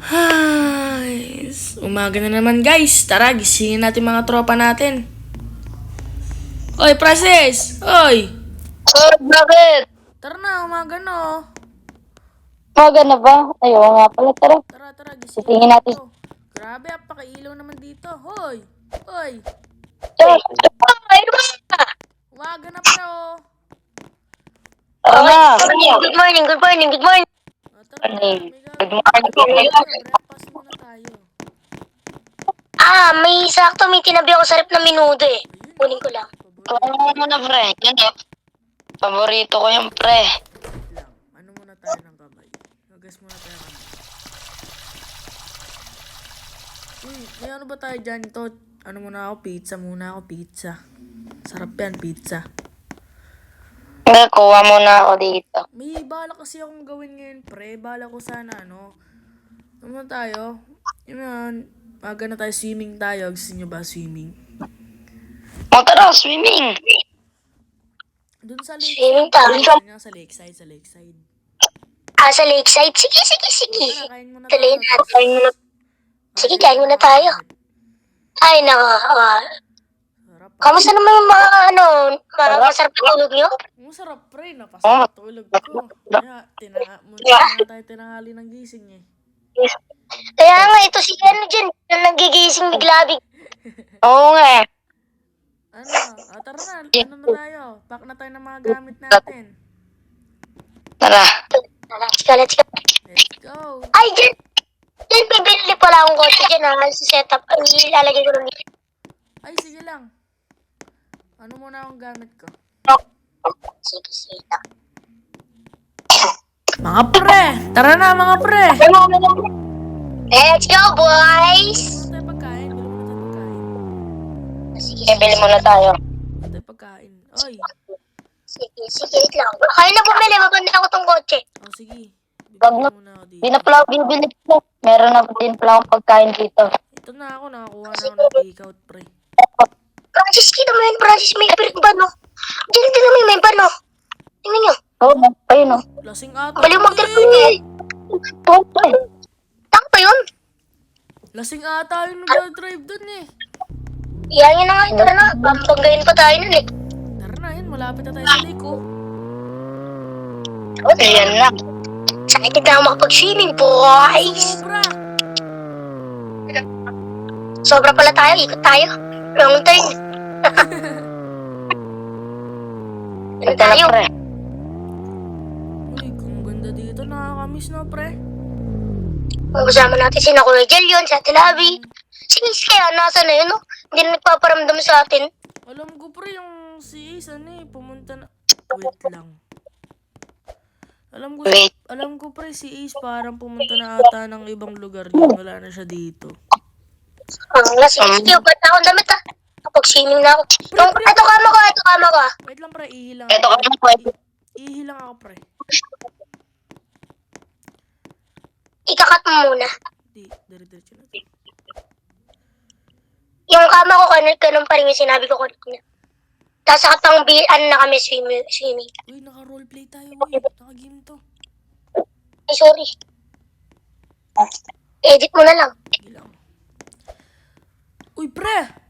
Ay, umaga na naman guys. Tara, gisingin natin mga tropa natin. Oy, Francis! Oy! Bakit? Tara na, umaga na oh. Umaga na ba? Ayaw nga pala, tara. Tara, gisingin Gisingin natin natin. to. Grabe, apakailaw naman dito. Hoy! Oy! Tara, ano ba? Umaga na pre oh. Good morning. Oh, tara, Morning. may Good gagawin morning. tayo. Breakfast muna tayo. May sakto may tinabi ako sa rep na minudo eh. Ayun Kunin oh. ko lang. Paborito. Kunin mo na, pre. Yan, oh. Paborito ko yung pre. Wait lang. Ano muna tayo ng kamay? Nagas muna tayo ng kamay. Uy, may ano ba tayo dyan? Ito, ano muna ako? Pizza muna ako. Pizza. Sarap yan, pizza. Hindi, kuha muna ako dito. May bala kasi akong gawin ngayon, pre. Bala ko sana, ano. Ano muna tayo? Yun, maga na tayo, swimming tayo. Gusto nyo ba swimming? O, tara, swimming. Doon sa Swimming lakeside. tayo. Doon nga sa lakeside, sa lakeside. Sa lakeside. Sige. Tara, kain muna Tuloy tayo. natin. Sige, Kain kain muna tayo. Ay, Sarap, ah. kamusta naman yung mga masarap na tulog nyo? Masarap, pre. Napasarap tulog ko. Kaya, muna tayo tinanghali ng gising eh. Kaya nga, ito si ano dyan, yung nagigising bigla. Oo nga eh. Ano? Tara na. Ano na tayo? Pack na tayo ng mga gamit natin. Tara. Let's go. Let's go. Ay, dyan, bibili pala akong kotse dyan sa setup. Ay, ilalagay ko rin dito. Ay, sige lang. Ano muna akong gamit ko? Sige. Mga pre! Tara na, mga pre! Let's go, boys! Ano tayo pagkain? Sige, Bibili muna tayo. Ano tayo pagkain? Oy! Sige, wait lang. Kaya na bumili, mabanda ako tong kotse. Oh, sige. Wag Bibili na. muna ako dito. Di na pala ako bibili ko. Meron na din pala akong pagkain dito. Ito na ako, nakakuha na ako ng take-out, pre. Francis, kita mo yun, Francis, may pirik ba, no? Diyan naman may ba, no? Tingnan nyo. Oo, ayun o. Lasing ata. Baliw pre. mag-telephone eh. Tang pa yun. Lasing ata yung nag-drive dun eh. Iyan na nga, tara na. Pampagayin pa tayo nun eh. Tara na yun, malapit na tayo sa lake oh. Ayan na. Excited na ako makapag-swimming, boys. Sobra! Sobra pala tayo, ikot tayo. Long turn. Ano Ito na, tayo? pre. Uy, kung ganda dito, nakakamiss no, pre. Kasama natin si Kuya Jelion, sa Tilabi. Si Miss kaya, nasa na yun, no? Hindi na nagpaparamdam sa atin. Alam ko pre, yung si Ace, ano eh, pumunta na... Wait lang. Alam ko pre, si Ace parang pumunta na ata ng ibang lugar yun. Wala na siya dito. Sige, ba't akong damit ah? Kapag-swimming na ako. Ito kama ko ah. Wait lang pre, ihilang Ito ako. ka na, pre. Ihilang ako pre. Ikakat mo muna. Di, dire-diretso na. Yung kama ko, ganun pa rin yung sinabi ko kanina. Tapos sa pang na kami swimming. Uy, naka-roleplay tayo, uy. Naka-game to. Ay, sorry. Edit mo na lang. Sige lang. Uy, pre,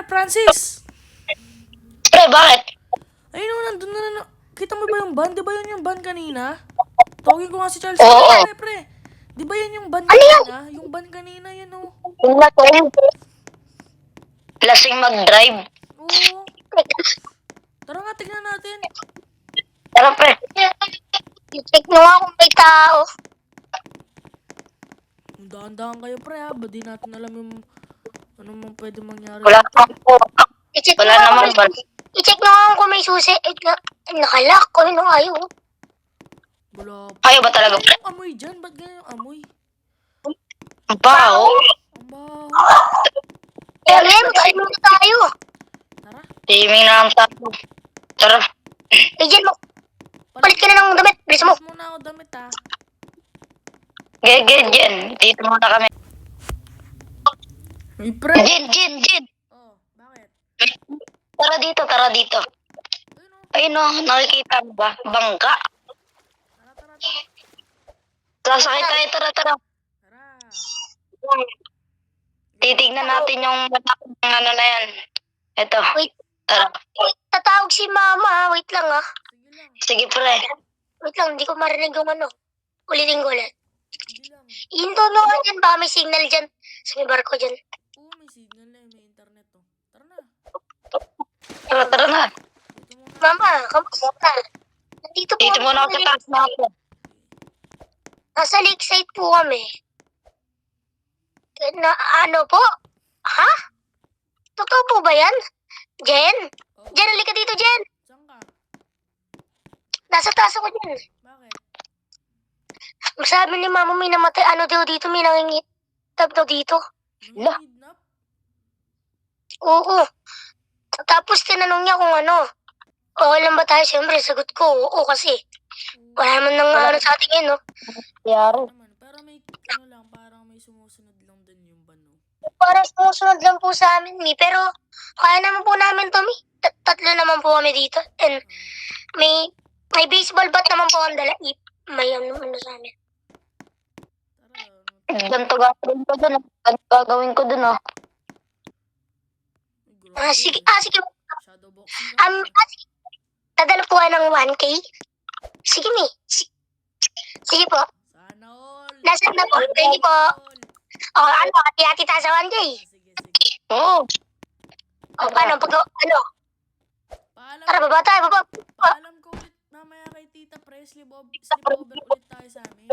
Francis! Pre, bakit? Ayun o, nandun na. Kita mo ba yung van? Di ba yun yung van kanina? Tawagin ko nga si Charles. Oo. Pre. Di ba yan yung van kanina? Yung van kanina, yan o. Yung na to. Lasing mag-drive. Oo. Tara nga, tignan natin. Tara, pre. Check mo nga kung may tao. Ang dahan-dahan kayo, pre, ha? Ba di natin alam yung ano mang pwede mangyari. Wala dito. naman po. I-check Wala mo nga naman ba? I-check mo nga kung may susi. Nakalock. Ano ayaw. Wala pa. Ayaw ba talaga, pre? Yung amoy dyan, ba't ganyan yung amoy? Ang baho. Ang baho. Tayo muna tayo. Tara. Timing na ang tapo. Tara. Bigyan mo. Palit ka na ng damit. Bilis mo. Palit muna ako damit, ha? Gen. Dito muna kami. Uy, pre. Gen. Oh, bakit? Tara dito. Ayun o. Ayun o, nakikita mo ba? Bangka. Tara. Sasakay tayo, tara. Tara. Titignan natin yung ano na yan. Ito. Wait. Tara. Wait, tatawag si mama. Wait lang ah. Sige lang. Sige, pre. Wait lang, hindi ko marinig yung ano. Ulitin ko ulit. Sige lang. Hinto mo ka dyan, baka may signal dyan. Sa may barko dyan. Oo, may signal na. May internet to. Tara na. Tara na. Dito muna. Mama, kamusta? Nandito po Dito kami muna ako sa taas na ako. Nasa lakeside po kami. Na, ano po? Ha? Totoo po ba yan? Jen? Oh, Jen, halika dito, Jen. saan ka? Nasa taas ako dyan. Bakit? Sabi ni mama may namatay. Ano daw dito? May nangingitab daw dito. Lah. Kidnap? Oo. Tapos tinanong niya kung ano. Oo lang ba tayo? Siyempre, sagot ko. Oo kasi. Wala naman nang ano sa ating yun, no? Yaro. Naman. Pero may, ano lang, parang may sumusunod lang din yung bano. Parang sumusunod lang po sa amin, Mi. Pero, kaya naman po namin to, Mi. Tatlo naman po kami dito. And may baseball bat naman po ang dala. May ano sa amin. Tara, ano? Ganito gagawin ko dun. Ganito gagawin ko dun, oh. Ay, Sige. grabe. Sige. Shadow boxing ka. Sige. Dadala po kayo ng 1K. Sige, Mi. Sige po. Sana all. Nasaan na po? Thank you po. O, ano? Hati-hati tayo sa 1K. Sige, sige. Oo. O, paano? Ano? Paalam, Tara, baba tayo, baba. paalam ko ulit mamaya kay Tita Pre. Sleepover ulit tayo sa amin.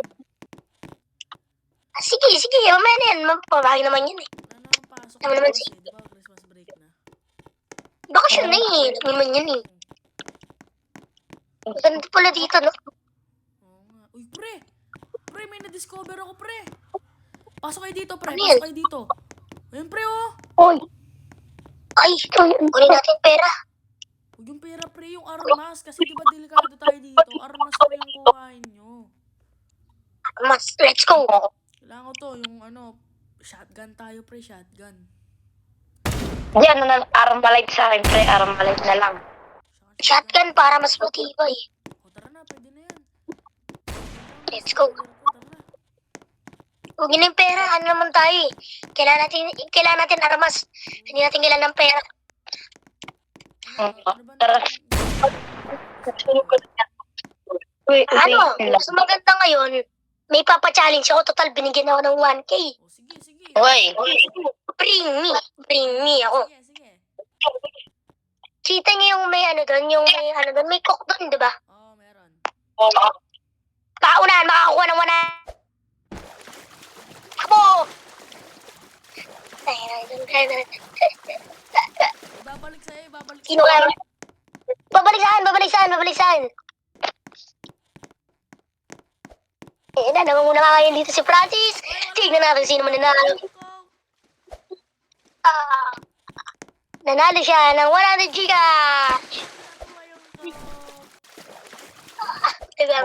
Sige. Mamaya na yan. Mabahagi naman yan eh. Wala namang pasok Tama naman, kasi. Di ba Christmas break na? Bakasyon na eh. Naman yan eh. Ganda pala dito, no? Oo nga. Uy, pre! Pre, may na-discover ako, pre! Pasok kayo dito, pre. Ano yan? Pasok kayo dito. Ayun, pre, oh! Oy. Ay, kunin natin pera. Huwag yung pera, pre, yung armas. Kasi di ba delikado tayo dito? Armas, pre, yung kuhain nyo. Mas, let's go. Kailangan ko to, yung ano, shotgun tayo, pre, shotgun. Diyan, armalite sa akin, pre. Armalite na lang. Shotgun para mas matibay. O, tara na, pwede na yan. Let's go. Tara na. Huwag yun yung pera. Ano naman tayo eh. Kailangan natin armas. Hindi natin kailangan ng pera. Ano ba Tara. Uy, Ano? uy. Mas maganda ngayon, may papa-challenge ako. Total, binigyan ako ng 1K. O, sige. Uy. Bring me ako. Sige. Kita niyo yung may ano doon, may cook doon, di ba? Oo, meron. Paunahan, makakuha ng 1. Ako! Ibabalik sa'yo, ibabalik Sino ka? Babalik saan? Naman muna nga ngayon dito si Francis. Tignan natin sino man nanalo. Nanalo siya ng 100 Gcash. Diba?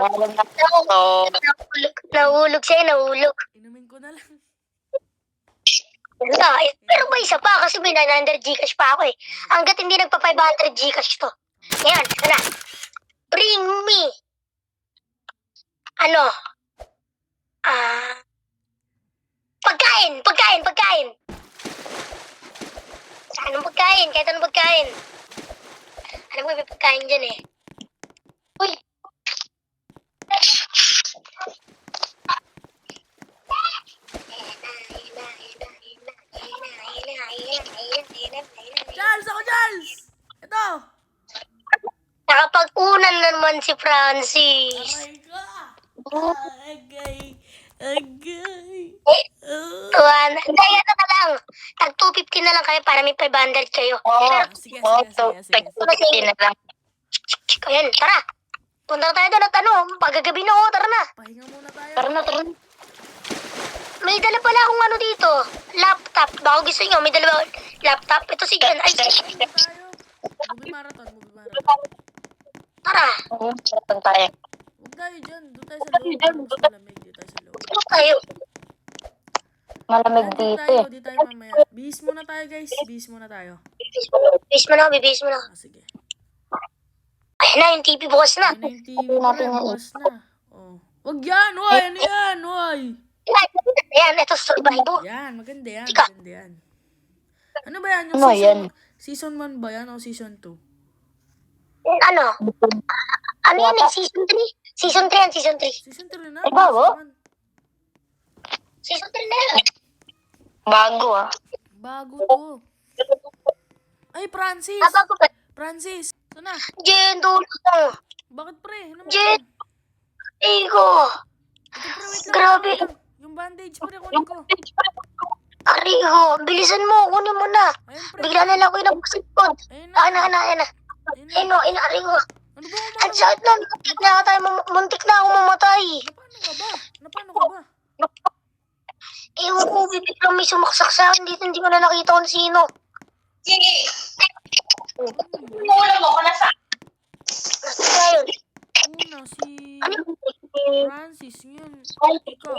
Nahulog siya, nahulog. Inumin ko na lang. Pero may isa pa kasi may 900 Gcash pa ako eh. Hanggat hindi nagpa 500 Gcash to. Ngayon, na. Bring me. Ano? Pagkain. Anong pagkain? Kahit anong pagkain. Alam ko may pagkain dyan eh. Uy! Charles! Ako, Charles! Ito! Nakapag-unan naman si Francis. Aray ka! Agay! Hindi, ano na lang. Tag 250 na lang kayo para may 500 kayo. Sige. na lang. Ayan, tara. Punta na tayo doon at ano, pagagabi na ako, tara na. Pahinga muna tayo. Tara na. May dala pala akong ano dito, laptop. Baka gusto nyo, may dala laptop. Ito si Jen. Ay, Pahinga tayo. Movie marathon. tara. Oo, sarapan tayo. Huwag tayo dyan. Doon tayo sa loob. Mas malamig. Dito tayo sa loob. Ano tayo? Malamig Di dito tayo, eh. di tayo mamaya. Bihis muna tayo, guys. Bihis muna tayo. Bibis mo na. Sige. Ayan na, yung TV bukas na. Yan na yung TV mo rin. Bukas na. Oh. Huwag yan. Hoy! Ano yan? Hoy! yan. Ito, survival. Yan, maganda yan. Ika. Maganda yan. Ano ba yan? Yung Ano yan? season 1 ba yan o season 2? Ano? Ano yan eh? Season 3? Season 3 yan, season 3. Season 3 na. Ay, bago? Season Season 3 na yan. Bago ah. 1. Bago to. Ay, Francis! Bago ba? Francis! Ito na. Jen, tulong. Bakit pre? Ano naman Jen. yan? Igo. Ito pre, wait lang. Grabe. wait lang. Yung bandage pre, kunin ko. Ariho, bilisan mo. Kunin mo na. Ayun pre. Bigla na lang ako inabusikod. Ayun na. Ayan na. Ayun na. Ayun o, Ariho. Ano ba Ang sakit na. Muntik na ako mamatay. Paano ka ba? Paano ka ba? Ewan ko, bibiglang may sumaksak sa akin dito. Hindi ko na nakita kung sino. Wala mo ako nasa. Nasa yun. Una, si Francis. Ngayon, ikaw.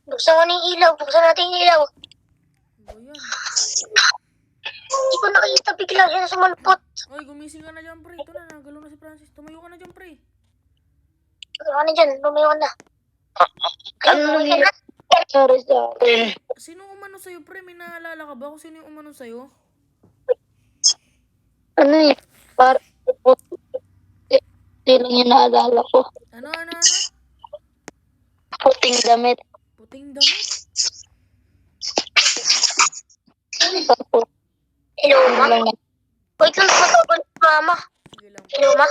Buksan ko na yung ilaw. Buksan natin yung ilaw. Ano ba yan? Hindi ko nakita. Bigla siya na sumalpot. Oy, gumising ka na dyan pre. Ito na, nagalaw na si Francis. Tumayo ka na dyan pre. Ano na dyan? Lumayo na. Ano nangyari sa akin? Sino umano sa'yo pre? May naalala ka ba kung sino yung umano sa'yo? Ano eh? Parang hindi lang yung naalala ko. Ano? Puting damit. Puting damit. Tapos, Hello, ma? lang Wait lang, matapon si mama. Sige lang. Hello, ma?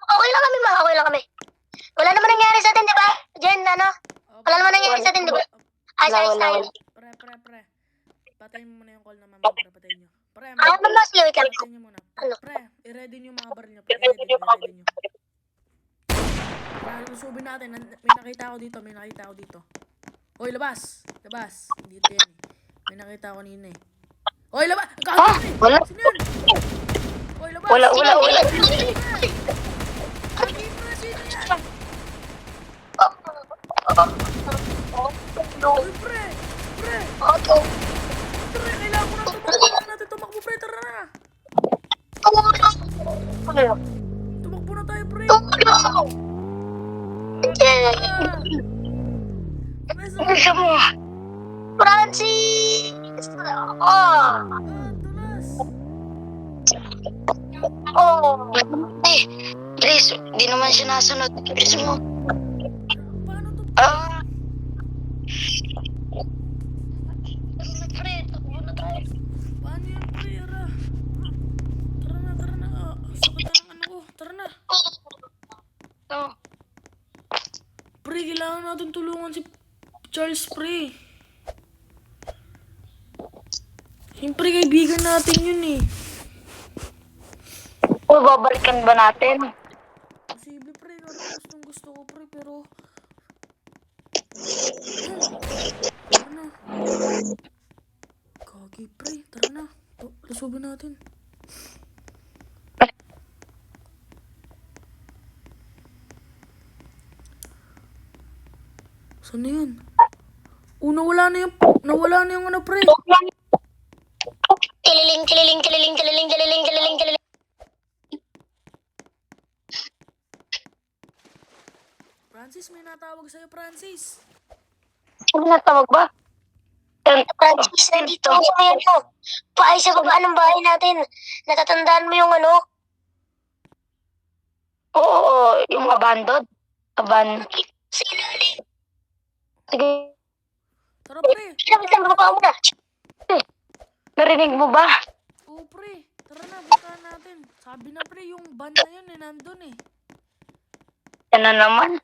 Okay lang kami, ma. Okay lang kami. Wala naman nangyari sa atin, di ba? Jen, ano? Wala naman nangyari sa atin, di ba? Ay, sorry, sorry. Pre. Patayin mo muna yung call na mama. Pre, patayin nyo. Pre, Ano naman sige, wait lang. patayin nyo muna. Ano? Pre, i-ready nyo yung mga baril nyo. Pre, i-ready nyo. Pre, lusubin natin. May nakita ako dito. Hoy, labas. Dito yan eh. May nakita ako kanina eh. Hoy, labas! Wala. Sino yan? Hoy, labas! Wala. Kagi pre, sino yan? Hoy, pre! Pre, kailangan ko na tumakbo. Kailangan natin tumakbo, pre. Tara na. Tumakbo na tayo, pre. Pre, sa mo? Francis! tulas. Eh, please, di naman siya nasunod. Please mo. Paano to? Paano yan, pre? Tara na. Sakit na ng ano ko. Tara na. Pre, kailangan natin tulungan si Charles, pre. Siyempre, kaibigan natin yun eh. Uy, babalikan ba natin? Posible, pre. Gusto ko, pre. Pero... Tara na. Kagi, pre. Tara na. Lusubin natin. Saan na yun? Nawala na yung ano, pre. Tililing. Francis, may natawag sa'yo, Francis. Ano natawag ba? Francis, nandito ako ngayon mo. Paay sa baba ng bahay natin. Natatandaan mo yung ano? Oo, yung abandoned. Sa ilalim. Sige, Tara, pre. Wait lang, baba mo na. narinig mo ba? Oo, pre. Tara na, puntahan natin. Sabi na, pre, yung van na yun eh, nandun eh. Yan na naman.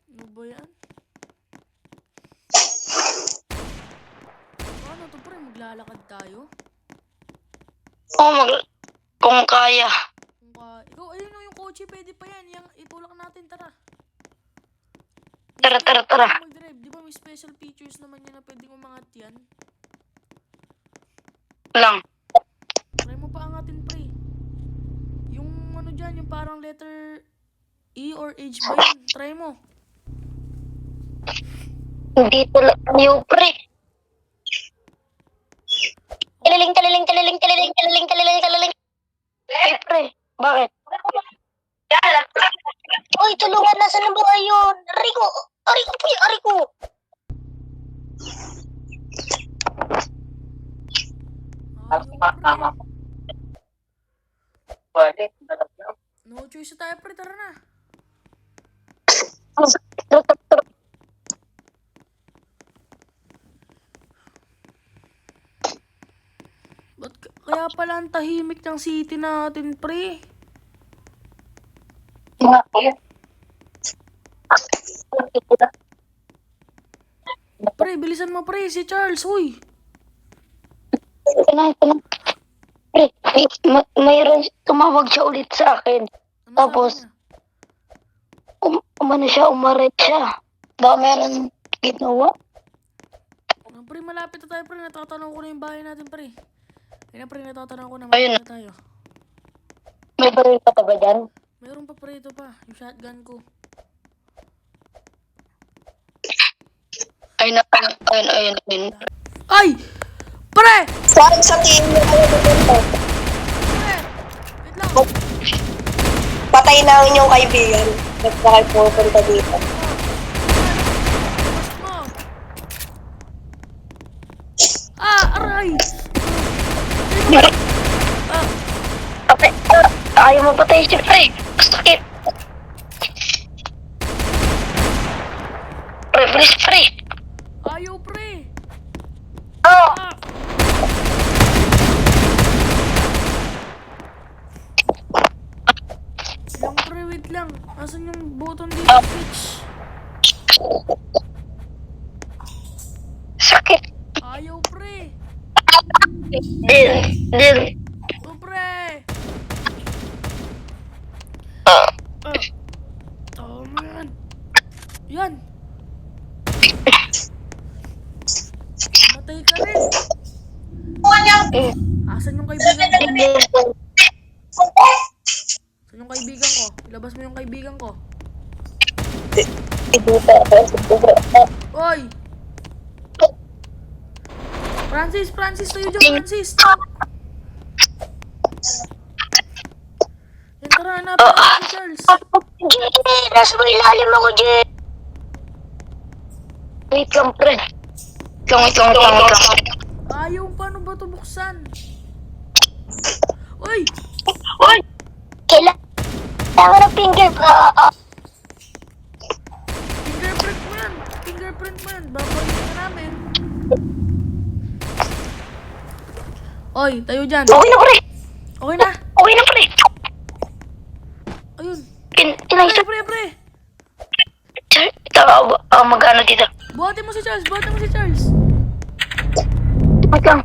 Ano ba yan? Paano to, pre? Maglalakad tayo? Oo, kung kaya. Ikaw, ayun o, yung kotse, pwede pa yan. Yang itulak natin, tara. Tara. Mag-drive. Di ba may special features naman yan na pwedeng umangat yan? Lang. Try mo pa angatin, pre. Yung ano dyan, yung parang letter E or H ba yun? Try mo. Hindi tayo, pre. Tililing. Ay, pre. Bakit? Uy, tulungan, nasa na ba kayo? Rico! Rico po yung Rico! Ayaw, pre. No choice tayo, pre. Tara na. Kaya pala ang tahimik ng city natin, pre? Pre, bilisan mo, pre. Si Charles, uy. Ito na. Pre, mayroon tumawag siya ulit sa akin. Ano Tapos, sabi niya? umano siya, umaray siya. Baka meron ginawa. Pre, malapit na tayo, pre. Natatanong ko na yung bahay natin, pre. Ayun na, pre. Natatanong ko na. Ayun Malapit na tayo. May baril ka pa ba dyan? Mayroon pa, pre. Ito pa. Yung shotgun ko. Ayun. Ay! Pre! Saan sa team mo pupunta? Pre! Wait lang. Patay na ang inyong kaibigan. Ba't na kayo pupunta dito? Mo. Aray! Okay. Ayaw mo patay siya, pre. Sakit. Pre, please, pre. Ayaw, pre! Oh! Ah! Lang, pre. Wait lang. Asan yung button dito? Switch. Sakit. Ayaw, pre! Dil. Oh, pre! Oh, man. Yan. Matay ka rin. Asan yung kaibigan ko? Asan yung kaibigan ko? Ilabas mo yung kaibigan ko. Oy! Francis, tayo dyan, Francis! Yan, tara, hanapin natin si Charles. Jay, nasa may ilalim ako, Jay. Wait lang, pre. Wait lang. Ayaw, paano ba ito buksan? Uy! Kailangan ng finger. Fingerprint mo yan. Babalikin na namin. Oy, tayo dyan. Okay na, pre. Okay na? Ayun. Inaisip. Pre. Ito, magano dito. Buhatin mo si Charles. Wait lang.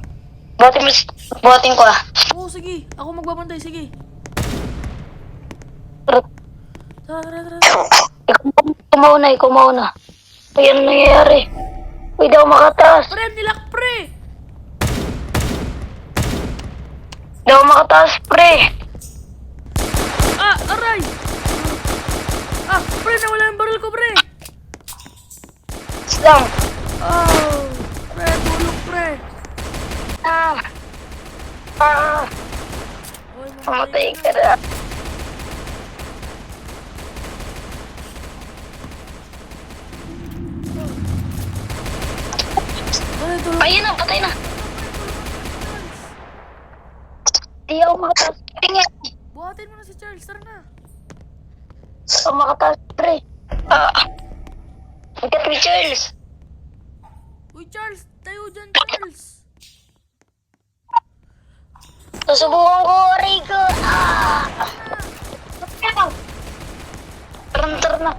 Buhatin ko ah. Oo, sige. Ako magbabantay, sige. Tara. Ikaw mauna. Ayan ang nangyayari. Hindi ako makataas. Pre, nilak, pre! Hindi ako makataas, pre. Aray! Pre, nawala yung baril ko, pre! Islam. Oh! Pre, tulog, pre! Oy, Mamatay ka na. Pre, tulog. Ayun na, patay na. Hindi ako makataas. Tingin. Buhatin mo na si Charles, tara na. Hindi ako makataas, pre. Ikaw, Charles. Uy, Charles! Tayo dyan, Charles! Susubukan ko, Rico. Tara na.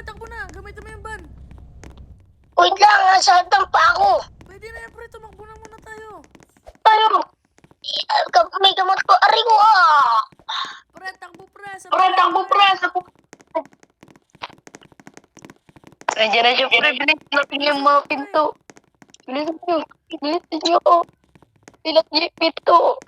Takbo na! Gamitin mo yung van! Wait lang, nasaktan pa ako. Pwede na yan, pre! Tumakbo na muna tayo! May gamot ko, Rico. Pre, takbo, pre! Nandiyan na siya, pre. Bilisan yung mga pinto. Bilisan niyo. Pilat niyo yung pinto.